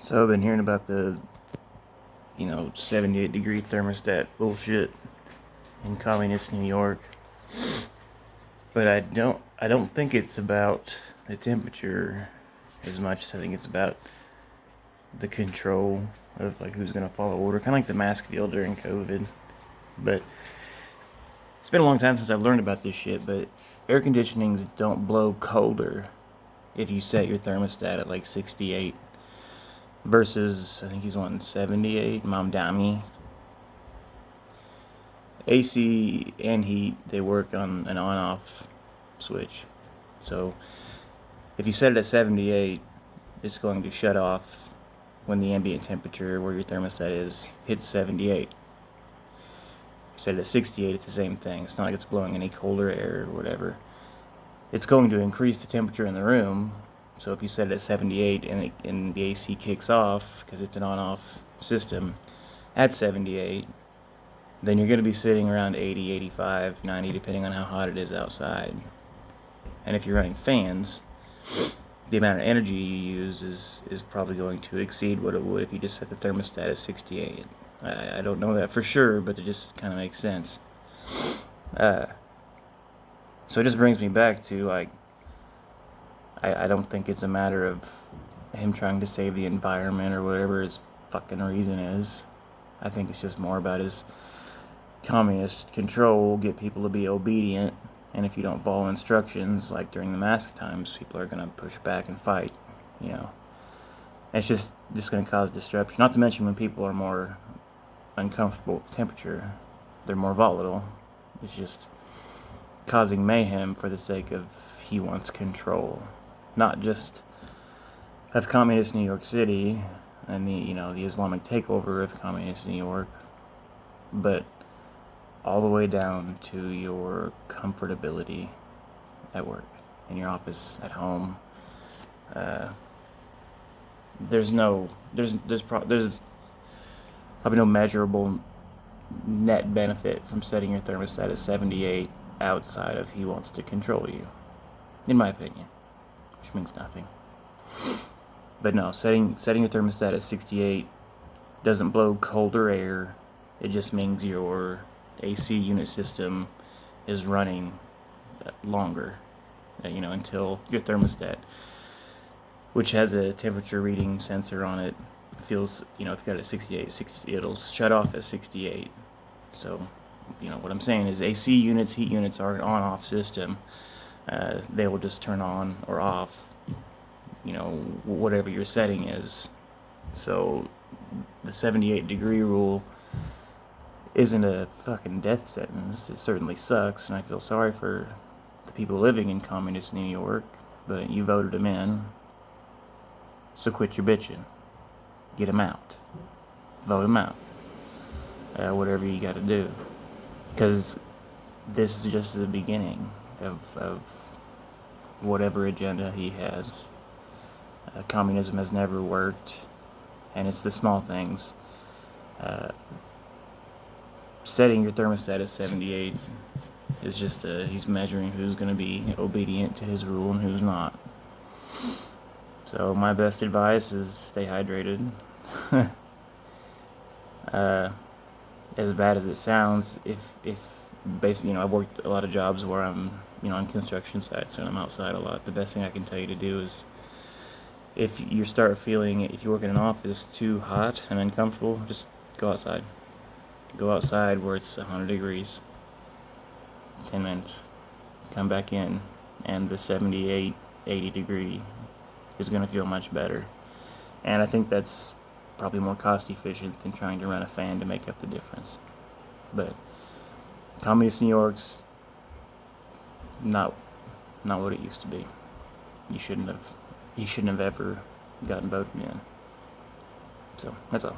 So I've been hearing about the 78 degree thermostat bullshit in communist New York. But I don't think it's about the temperature as much as I think it's about the control of like who's gonna follow order. Kinda like the mask deal during COVID. But it's been a long time since I've learned about this shit, but air conditionings don't blow colder if you set your thermostat at like 68 versus I think he's wanting 78, Mamdani. AC and heat, they work on an on-off switch. So if you set it at 78, it's going to shut off when the ambient temperature where your thermostat is hits 78. You set it at 68, it's the same thing. It's not like it's blowing any colder air or whatever. It's going to increase the temperature in the room. So if you set it at 78 and the AC kicks off because it's an on-off system at 78, then you're going to be sitting around 80, 85, 90, depending on how hot it is outside. And if you're running fans, the amount of energy you use is probably going to exceed what it would if you just set the thermostat at 68. I don't know that for sure, but it just kind of makes sense. So it just brings me back to, like, I don't think it's a matter of him trying to save the environment or whatever his fucking reason is. I think it's just more about his communist control, get people to be obedient, and if you don't follow instructions, like during the mask times, people are going to push back and fight, you know. And it's just going to cause disruption. Not to mention when people are more uncomfortable with temperature, they're more volatile. It's just causing mayhem for the sake of he wants control. Not just of communist New York City and the Islamic takeover of communist New York, but all the way down to your comfortability at work, in your office, at home. There's probably no measurable net benefit from setting your thermostat at 78 outside of he wants to control you, in my opinion, which means nothing. But no, setting your thermostat at 68 doesn't blow colder air. It just means your AC unit system is running longer, until your thermostat, which has a temperature reading sensor on it, feels, if you got it at 68, it'll shut off at 68. So, what I'm saying is AC units, heat units are an on-off system. They will just turn on or off, whatever your setting is. So the 78 degree rule isn't a fucking death sentence. It certainly sucks, and I feel sorry for the people living in communist New York, but you voted them in. So quit your bitching. Get them out. Vote them out. Whatever you gotta do. Because this is just the beginning of whatever agenda he has. Communism has never worked, and it's the small things. Setting your thermostat at 78 is just he's measuring who's going to be obedient to his rule and who's not. So my best advice is stay hydrated. As bad as it sounds, if basically, I've worked a lot of jobs where I'm, on construction sites and I'm outside a lot. The best thing I can tell you to do is, if you start feeling, if you work in an office too hot and uncomfortable, just go outside. Go outside where it's 100 degrees. 10 minutes. Come back in, and the 78, 80 degree is going to feel much better. And I think that's probably more cost efficient than trying to run a fan to make up the difference. But communist New York's not what it used to be. He shouldn't have ever gotten voted in. So that's all.